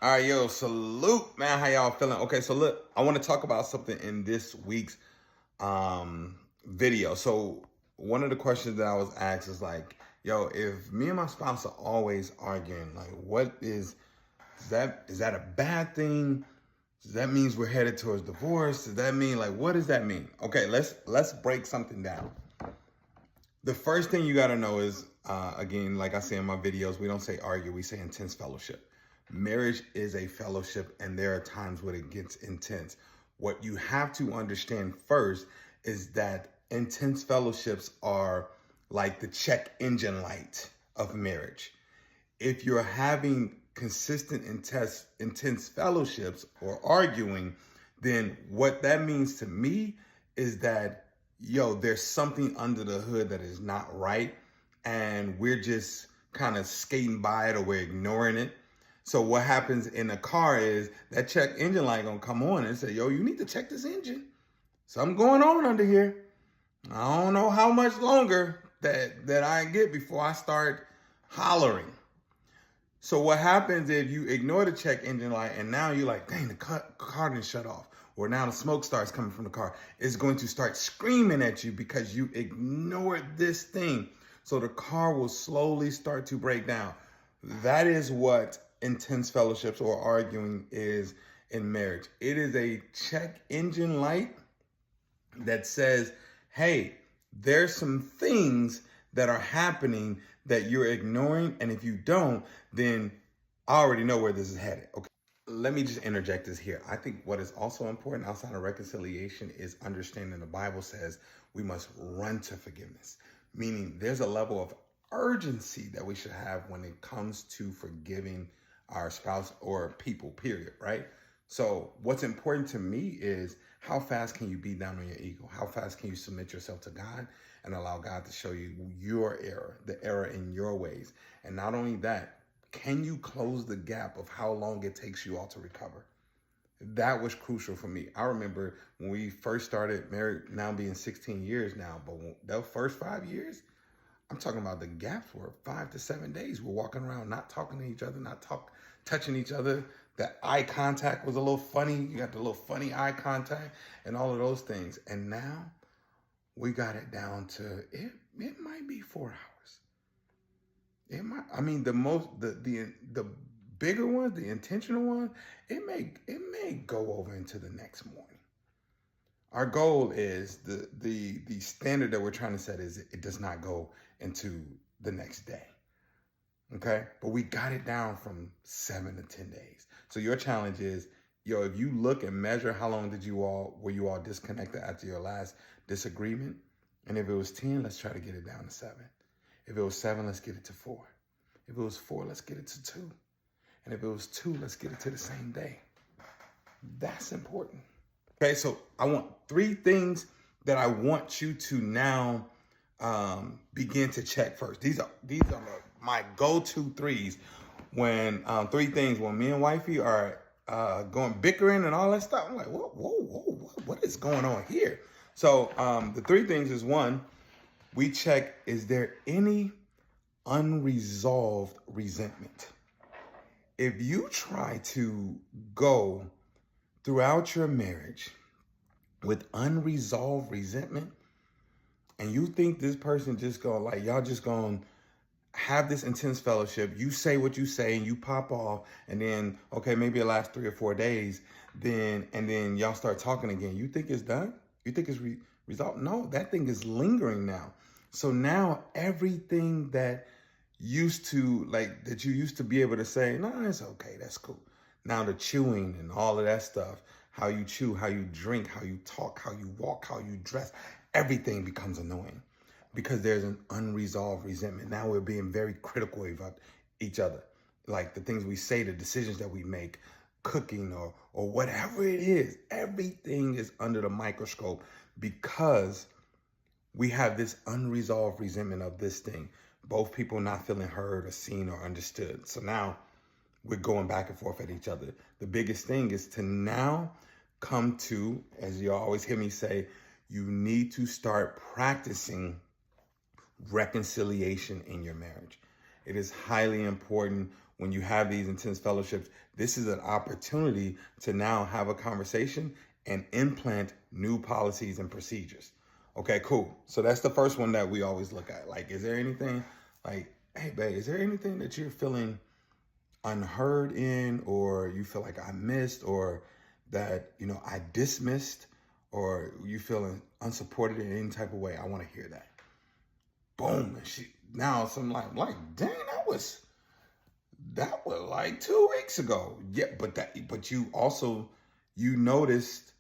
All right, yo, salute, man. How y'all feeling? Okay, so look, I want to talk about something in this week's video. So one of the questions that I was asked is like, yo, if me and my spouse are always arguing, like, is that a bad thing? Does that means we're headed towards divorce? Does that mean, like, what does that mean? Okay, let's break something down. The first thing you got to know is, again, like I say in my videos, we don't say argue, we say intense fellowship. Marriage is a fellowship, and there are times when it gets intense. What you have to understand first is that intense fellowships are like the check engine light of marriage. If you're having consistent intense fellowships or arguing, then what that means to me is that, yo, there's something under the hood that is not right, and we're just kind of skating by it or we're ignoring it. So what happens in a car is that check engine light gonna come on and say, yo, you need to check this engine. Something going on under here. I don't know how much longer that I get before I start hollering. So what happens if you ignore the check engine light and now you're like, dang, the car didn't shut off, or now the smoke starts coming from the car. It's going to start screaming at you because you ignored this thing. So the car will slowly start to break down. That is what intense fellowships or arguing is in marriage. It is a check engine light that says, hey, there's some things that are happening that you're ignoring, and if you don't, then I already know where this is headed. Okay, let me just interject this here. I think what is also important outside of reconciliation is understanding the Bible says we must run to forgiveness, meaning there's a level of urgency that we should have when it comes to forgiving our spouse or people, period, right? So what's important to me is how fast can you beat down on your ego? How fast can you submit yourself to God and allow God to show you your error, the error in your ways? And not only that, can you close the gap of how long it takes you all to recover? That was crucial for me. I remember when we first started married, now being 16 years now, but the first 5 years, I'm talking about the gaps were 5 to 7 days. We're walking around, not talking to each other, touching each other. That eye contact was a little funny. You got the little funny eye contact and all of those things. And now we got it down to it might be 4 hours. It might, I mean, the bigger ones, the intentional ones, it may go over into the next morning. Our goal is the standard that we're trying to set is it does not go into the next day. Okay, but we got it down from 7 to 10 days. So your challenge is, yo, if you look and measure how long were you all disconnected after your last disagreement, and if it was 10, let's try to get it down to 7. If it was 7, let's get it to 4. If it was 4, let's get it to 2. And if it was 2, let's get it to the same day. That's important. Okay, so I want 3 things that I want you to now begin to check first. These are my go-to 3s when 3 things when me and wifey are going bickering and all that stuff. I'm like, whoa, what is going on here? So the 3 things is, 1, we check, is there any unresolved resentment? If you try to go throughout your marriage with unresolved resentment, and you think this person just gonna, like, y'all just gonna have this intense fellowship, you say what you say and you pop off, and then, okay, maybe it lasts 3 or 4 days, and then y'all start talking again. You think it's done? You think it's resolved? No, that thing is lingering now. So now everything that you used to be able to say, no, it's okay, that's cool. Now the chewing and all of that stuff, how you chew, how you drink, how you talk, how you walk, how you dress, everything becomes annoying because there's an unresolved resentment. Now we're being very critical about each other. Like the things we say, the decisions that we make, cooking or whatever it is, everything is under the microscope because we have this unresolved resentment of this thing. Both people not feeling heard or seen or understood. So now we're going back and forth at each other. The biggest thing is to now come to, as you always hear me say, you need to start practicing reconciliation in your marriage. It is highly important. when you have these intense fellowships, this is an opportunity to now have a conversation and implant new policies and procedures. Okay, cool. So that's the first one that we always look at. Like, is there anything like, hey, babe, is there anything that you're feeling unheard in, or you feel like I missed, or that, I dismissed, or you feeling unsupported in any type of way? I want to hear that. Boom. And now some like, dang, that was like 2 weeks ago. Yeah, but you noticed,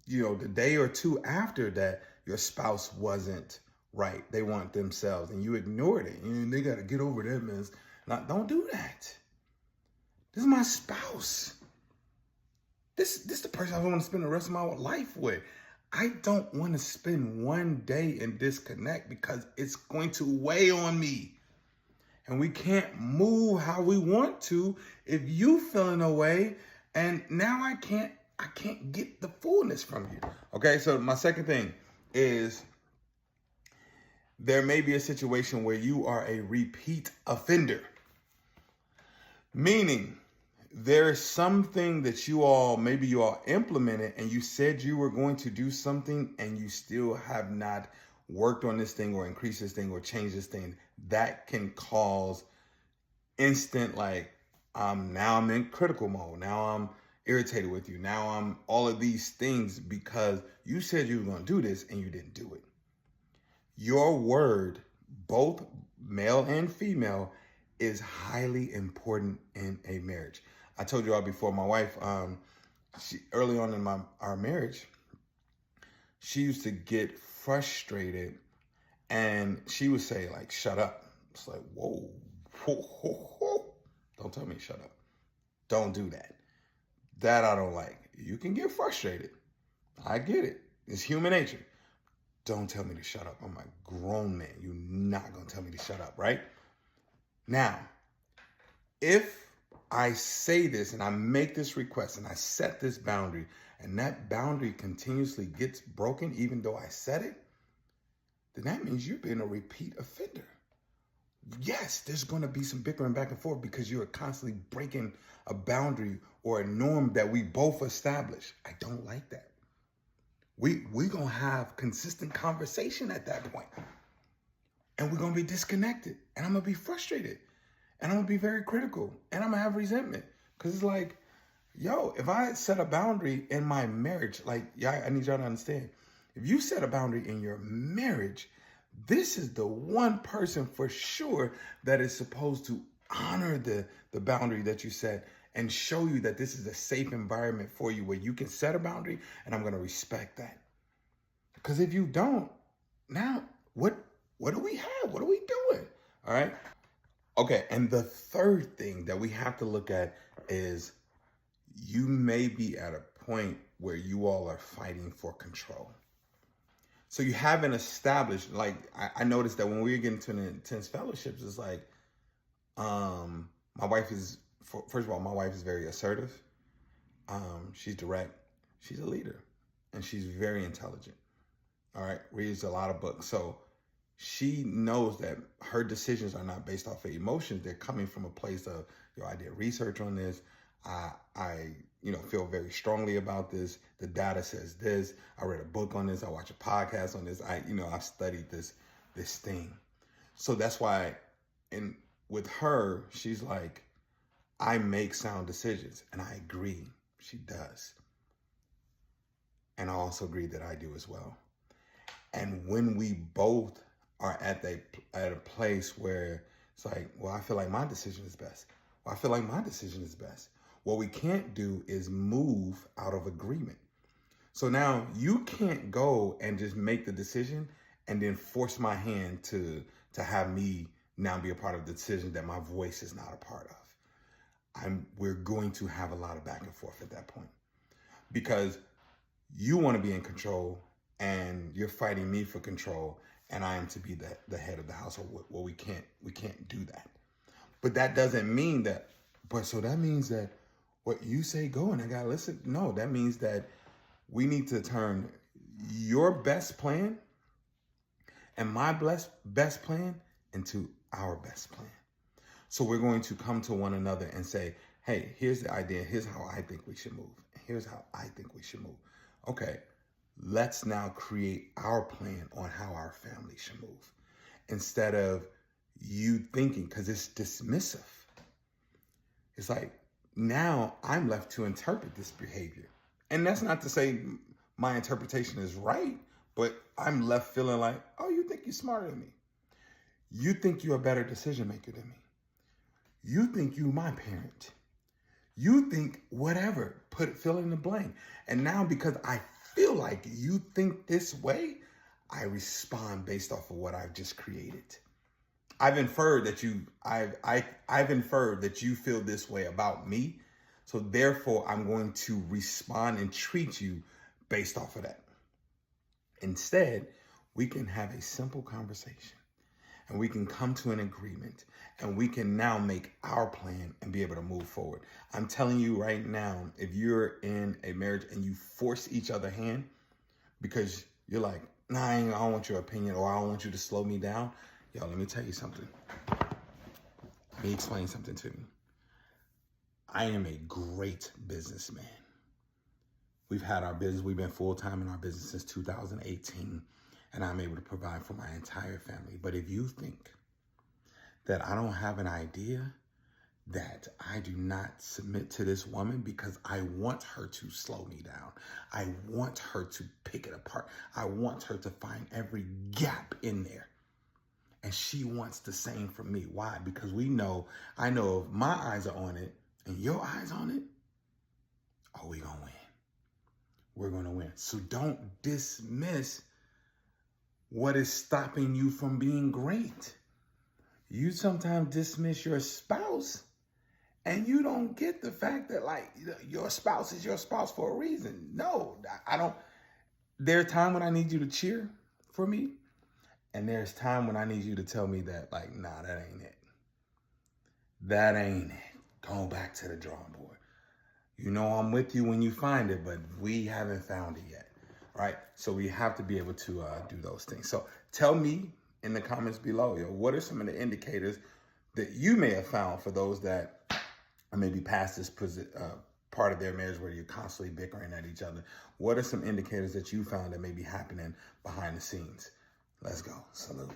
the day or two after that, your spouse wasn't right. They want themselves, and you ignored it. They got to get over them. Now, don't do that. This is my spouse. This the person I want to spend the rest of my life with. I don't want to spend one day and disconnect because it's going to weigh on me. And we can't move how we want to if you feeling away, and now I can't get the fullness from you. Okay, so my second thing is, there may be a situation where you are a repeat offender. Meaning, there's something that you all implemented, and you said you were going to do something, and you still have not worked on this thing or increased this thing or changed this thing. That can cause instant, like, now I'm in critical mode. Now I'm irritated with you. Now I'm all of these things because you said you were going to do this and you didn't do it. Your word, both male and female, is highly important in a marriage. I told you all before, my wife, early on in our marriage, she used to get frustrated, and she would say, like, shut up. It's like, whoa. Don't tell me to shut up. Don't do that. That I don't like. You can get frustrated. I get it. It's human nature. Don't tell me to shut up. I'm a grown man. You're not going to tell me to shut up, right? Now, if I say this and I make this request and I set this boundary, and that boundary continuously gets broken even though I set it, then that means you're being a repeat offender. Yes, there's going to be some bickering back and forth because you're constantly breaking a boundary or a norm that we both established. I don't like that. We're going to have consistent conversation at that point. And we're going to be disconnected. And I'm going to be frustrated. And I'm going to be very critical. And I'm going to have resentment. Because it's like, yo, if I set a boundary in my marriage, like, yeah, I need y'all to understand. If you set a boundary in your marriage, this is the one person for sure that is supposed to honor the boundary that you set and show you that this is a safe environment for you where you can set a boundary and I'm going to respect that. Because if you don't, now what do we have? What are we doing? All right. Okay. And the third thing that we have to look at is, you may be at a point where you all are fighting for control. So you haven't established, like, I noticed that when we were getting to the intense fellowships, it's like, my wife is, first of all, my wife is very assertive. She's direct. She's a leader. And she's very intelligent. All right. Reads a lot of books. So she knows that her decisions are not based off of emotions. They're coming from a place of, I did research on this. I feel very strongly about this. The data says this. I read a book on this. I watch a podcast on this. I've studied this thing. So that's why, and with her, she's like, I make sound decisions, and I agree. She does. And I also agree that I do as well. And when we both are at a place where it's like, well, I feel like my decision is best. Well, I feel like my decision is best. What we can't do is move out of agreement. So now you can't go and just make the decision and then force my hand to have me now be a part of the decision that my voice is not a part of. We're going to have a lot of back and forth at that point because you want to be in control and you're fighting me for control, and I am to be the head of the household. Well, we can't do that. But that doesn't mean that. But so that means that what you say go and I gotta listen. No, that means that we need to turn your best plan and my best plan into our best plan. So we're going to come to one another and say, hey, here's the idea. Here's how I think we should move. Here's how I think we should move. Okay, let's now create our plan on how our family should move. Instead of you thinking, because it's dismissive. It's like, now I'm left to interpret this behavior. And that's not to say my interpretation is right, but I'm left feeling like, oh, you think you're smarter than me. You think you're a better decision maker than me. You think you my parent. You think whatever, fill in the blank. And now because I feel like you think this way, I respond based off of what I've just created. I've inferred that I've inferred that you feel this way about me. So therefore, I'm going to respond and treat you based off of that. Instead, we can have a simple conversation and we can come to an agreement and we can now make our plan and be able to move forward. I'm telling you right now, if you're in a marriage and you force each other's hand because you're like, nah, I don't want your opinion, or I don't want you to slow me down. Yo, let me tell you something. Let me explain something to you. I am a great businessman. We've had our business, we've been full-time in our business since 2018, and I'm able to provide for my entire family. But if you think that I don't have an idea, that I do not submit to this woman because I want her to slow me down, I want her to pick it apart, I want her to find every gap in there. And she wants the same from me. Why? Because I know if my eyes are on it and your eyes on it, oh, we're going to win. We're going to win. So don't dismiss what is stopping you from being great. You sometimes dismiss your spouse and you don't get the fact that, like, your spouse is your spouse for a reason. No, I don't. There's time when I need you to cheer for me. And there's time when I need you to tell me that, like, nah, that ain't it. That ain't it. Go back to the drawing board. You know I'm with you when you find it, but we haven't found it yet, right? So we have to be able to do those things. So tell me in the comments below, what are some of the indicators that you may have found for those that are maybe past this part of their marriage where you're constantly bickering at each other? What are some indicators that you found that may be happening behind the scenes? Let's go. Salute.